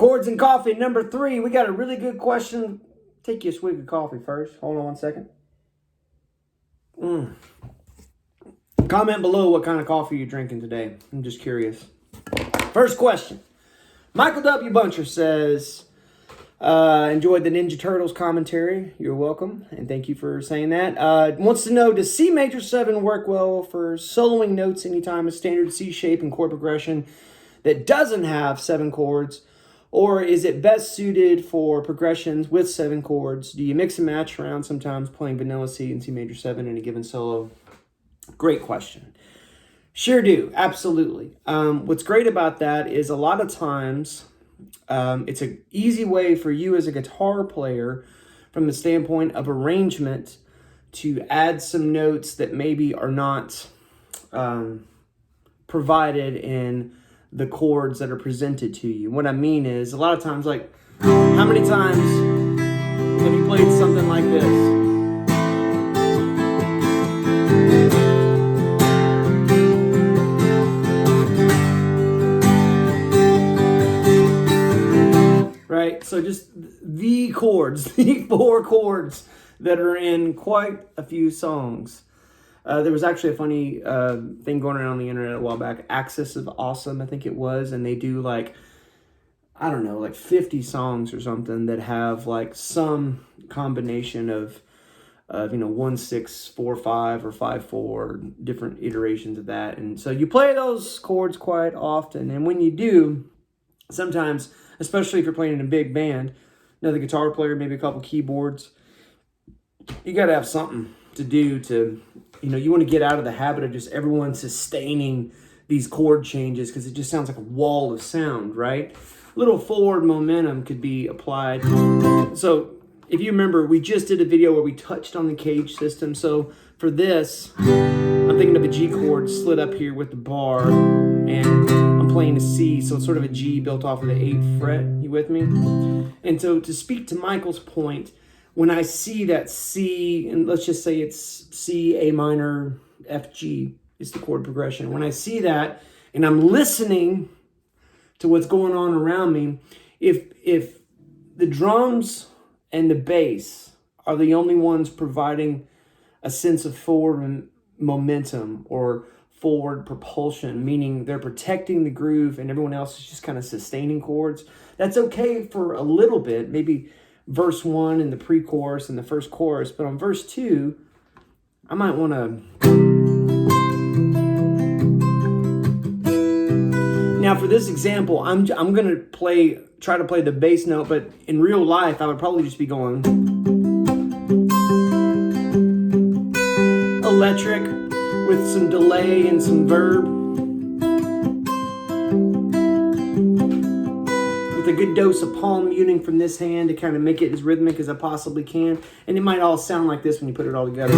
Chords and Coffee, number 3. We got a really good question. Take you a swig of coffee first. Hold on one second. Comment below what kind of coffee you're drinking today. I'm just curious. First question. Michael W. Buncher says, enjoyed the Ninja Turtles commentary. You're welcome, and thank you for saying that. Wants to know, does C major 7 work well for soloing notes anytime a standard C shape and chord progression that doesn't have 7 chords? Or is it best suited for progressions with 7 chords? Do you mix and match around sometimes playing vanilla C and C major 7 in a given solo? Great question. Sure do, absolutely. What's great about that is a lot of times it's an easy way for you as a guitar player from the standpoint of arrangement to add some notes that maybe are not provided in the chords that are presented to you. What I mean is, a lot of times, like, how many times have you played something like this? Right? So just the chords, the 4 chords that are in quite a few songs. There was actually a funny thing going around on the internet a while back, Axis of Awesome, I think it was, and they do like, I don't know, like 50 songs or something that have like some combination of 1, 6, 4, 5 or 5, 4, different iterations of that. And so you play those chords quite often, and when you do, sometimes, especially if you're playing in a big band, another guitar player, maybe a couple keyboards, you got to have something to do to, you want to get out of the habit of just everyone sustaining these chord changes, because it just sounds like a wall of sound, right? Little forward momentum could be applied. So if you remember, we just did a video where we touched on the cage system. So for this, I'm thinking of a G chord slid up here with the bar, and I'm playing a C, so it's sort of a G built off of the 8th fret. You with me? And so to speak to Michael's point, when I see that C, and let's just say it's C, A minor, F, G is the chord progression. When I see that and I'm listening to what's going on around me, if the drums and the bass are the only ones providing a sense of forward momentum or forward propulsion, meaning they're protecting the groove and everyone else is just kind of sustaining chords, that's okay for a little bit, maybe verse 1 and the pre-chorus and the first chorus, but on verse 2, I might want to. Now for this example, I'm going to try to play the bass note, but in real life, I would probably just be going electric with some delay and some verb, a good dose of palm muting from this hand to kind of make it as rhythmic as I possibly can. And it might all sound like this when you put it all together.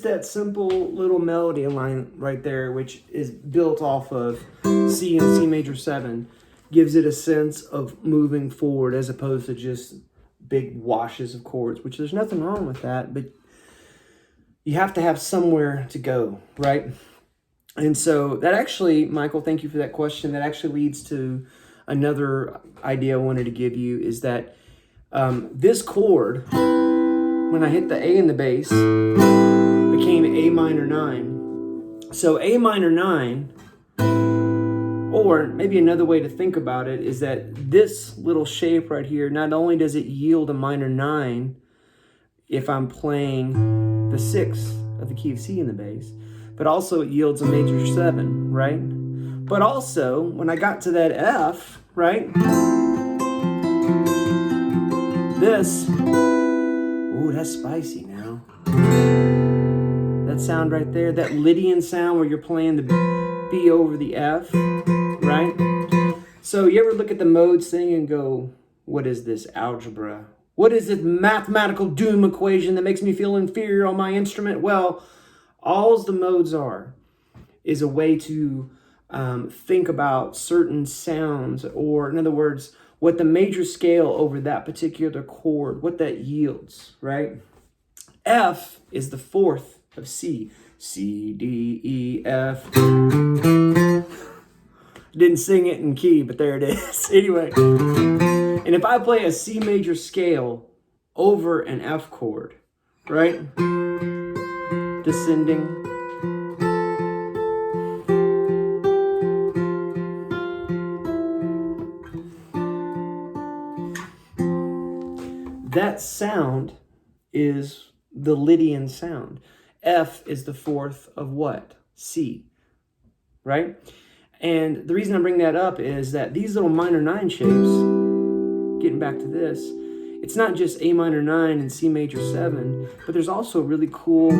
That simple little melody line right there, which is built off of C and C major 7, gives it a sense of moving forward as opposed to just big washes of chords, which there's nothing wrong with that, but you have to have somewhere to go, right? And so that actually, Michael, thank you for that question. That actually leads to another idea I wanted to give you, is that this chord, when I hit the A in the bass, became A minor 9. So A minor 9, or maybe another way to think about it is that this little shape right here, not only does it yield a minor 9 if I'm playing the 6th of the key of C in the bass, but also it yields a major 7, right? But also, when I got to that F, right? This, ooh, that's spicy now. That sound right there, that Lydian sound where you're playing the B over the F, right? So you ever look at the modes thing and go, what is this algebra? What is this mathematical doom equation that makes me feel inferior on my instrument? Well, all the modes are is a way to think about certain sounds, or in other words, what the major scale over that particular chord, what that yields, right? F is the fourth of C. C, D, E, F. Didn't sing it in key, but there it is. Anyway, and if I play a C major scale over an F chord, right? Descending. That sound is the Lydian sound. F is the fourth of what? C, right? And the reason I bring that up is that these little minor 9 shapes, getting back to this, it's not just A minor 9 and C major 7, but there's also a really cool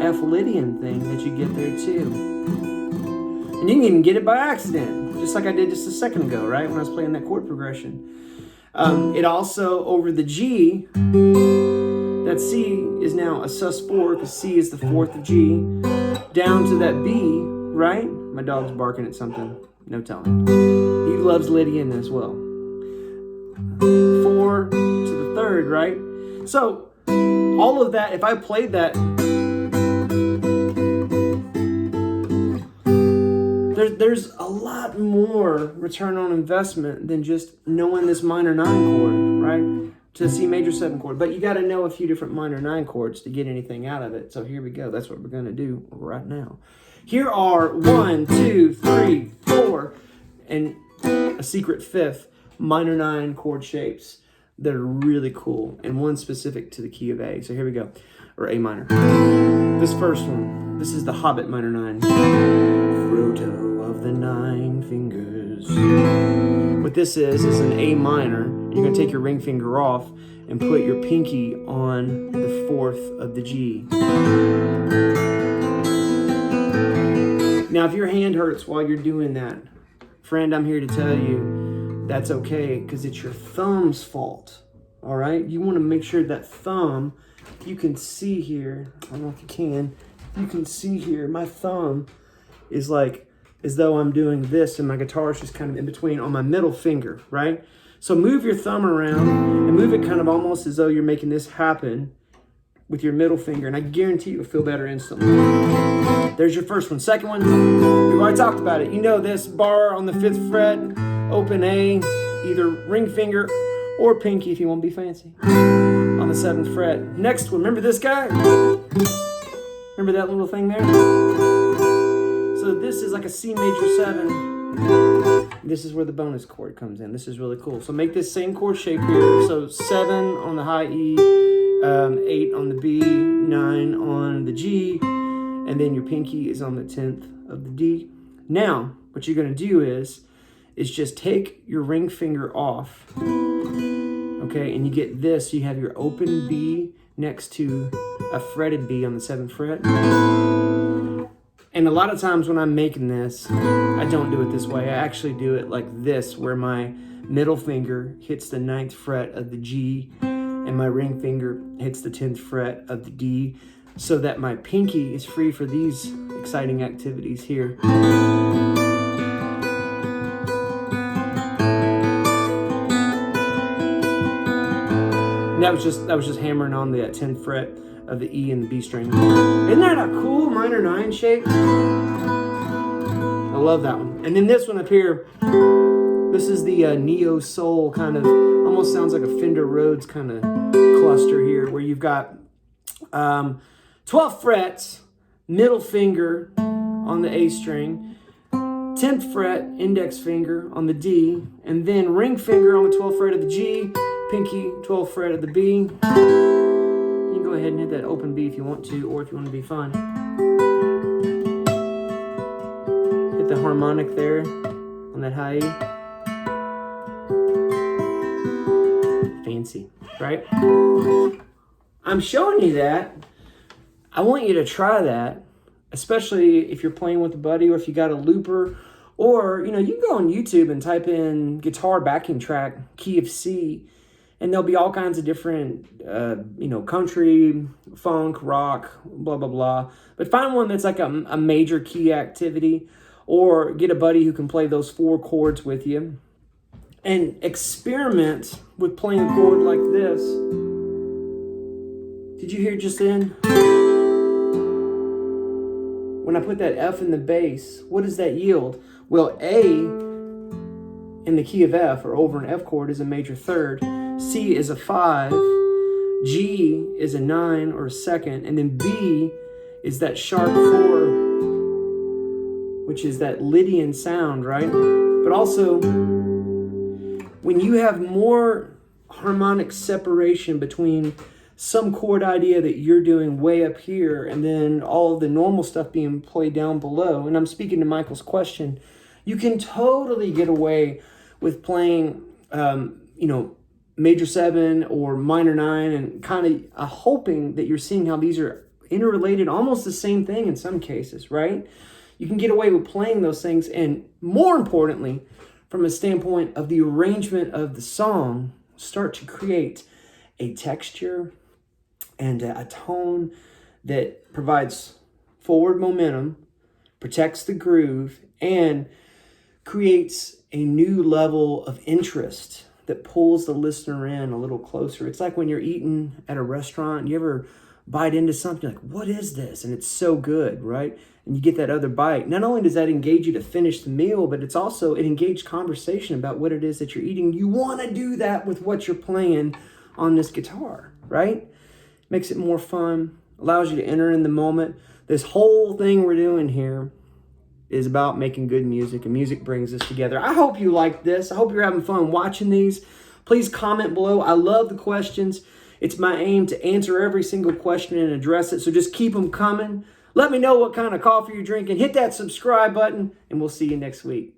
F Lydian thing that you get there too. And you can even get it by accident, just like I did just a second ago, right? When I was playing that chord progression. It also, over the G, that C is now a sus4, because C is the fourth of G, down to that B, right? My dog's barking at something, no telling. He loves Lydian as well. 4 to the third, right? So, all of that, if I played that, there's a lot more return on investment than just knowing this minor 9 chord, right? To C major 7 chord. But you got to know a few different minor 9 chords to get anything out of it. So here we go. That's what we're going to do right now. Here are 1, 2, 3, 4, and a secret fifth minor 9 chord shapes that are really cool, and one specific to the key of A. So here we go, or A minor. This first one, this is the Hobbit minor 9. Frodo of the 9 fingers. What this is an A minor. You're going to take your ring finger off and put your pinky on the fourth of the G. Now, if your hand hurts while you're doing that, friend, I'm here to tell you that's okay, because it's your thumb's fault. All right? You want to make sure that thumb, you can see here, I don't know if you can see here, my thumb is like as though I'm doing this and my guitar is just kind of in between on my middle finger, right? So move your thumb around and move it kind of almost as though you're making this happen with your middle finger, and I guarantee you'll feel better instantly. There's your first one. Second one, we've already talked about it. You know this, bar on the 5th fret, open A, either ring finger or pinky if you want to be fancy, on the 7th fret. Next one, remember this guy? Remember that little thing there? So this is like a C major 7. This is where the bonus chord comes in. This is really cool. So make this same chord shape here. So 7 on the high E, 8 on the B, 9 on the G, and then your pinky is on the 10th of the D. Now, what you're going to do is just take your ring finger off, okay, and you get this. You have your open B next to a fretted B on the 7th fret. And a lot of times when I'm making this, I don't do it this way. I actually do it like this, where my middle finger hits the 9th fret of the G, and my ring finger hits the 10th fret of the D, so that my pinky is free for these exciting activities here. And that was just hammering on the 10th fret of the E and the B string. Isn't that a cool minor 9 shape? I love that one. And then this one up here, this is the neo soul kind of, almost sounds like a Fender Rhodes kind of cluster here, where you've got 12 frets, middle finger on the A string, 10th fret, index finger on the D, and then ring finger on the 12th fret of the G, pinky, 12th fret of the B. You can go ahead and hit that open B if you want to, or if you want to be fun. Hit the harmonic there on that high E. Fancy, right? I'm showing you that. I want you to try that, especially if you're playing with a buddy, or if you got a looper, Or, you can go on YouTube and type in guitar backing track, key of C, and there'll be all kinds of different, country, funk, rock, blah, blah, blah. But find one that's like a major key activity, or get a buddy who can play those 4 chords with you. And experiment with playing a chord like this. Did you hear just then? When I put that F in the bass, what does that yield? Well, A in the key of F, or over an F chord, is a major third. C is a 5. G is a 9 or a second. And then B is that sharp 4, which is that Lydian sound, right? But also, when you have more harmonic separation between some chord idea that you're doing way up here and then all of the normal stuff being played down below, and I'm speaking to Michael's question, you can totally get away with playing, major 7 or minor 9 and kind of hoping that you're seeing how these are interrelated, almost the same thing in some cases, right? You can get away with playing those things, and more importantly, from a standpoint of the arrangement of the song, start to create a texture and a tone that provides forward momentum, protects the groove, and creates a new level of interest that pulls the listener in a little closer. It's like when you're eating at a restaurant, you ever bite into something, like, what is this? And it's so good, right? And you get that other bite. Not only does that engage you to finish the meal, but it engaged conversation about what it is that you're eating. You want to do that with what you're playing on this guitar, right? Makes it more fun, allows you to enter in the moment. This whole thing we're doing here is about making good music, and music brings us together. I hope you like this. I hope you're having fun watching these. Please comment below. I love the questions. It's my aim to answer every single question and address it, so just keep them coming. Let me know what kind of coffee you're drinking. Hit that subscribe button, and we'll see you next week.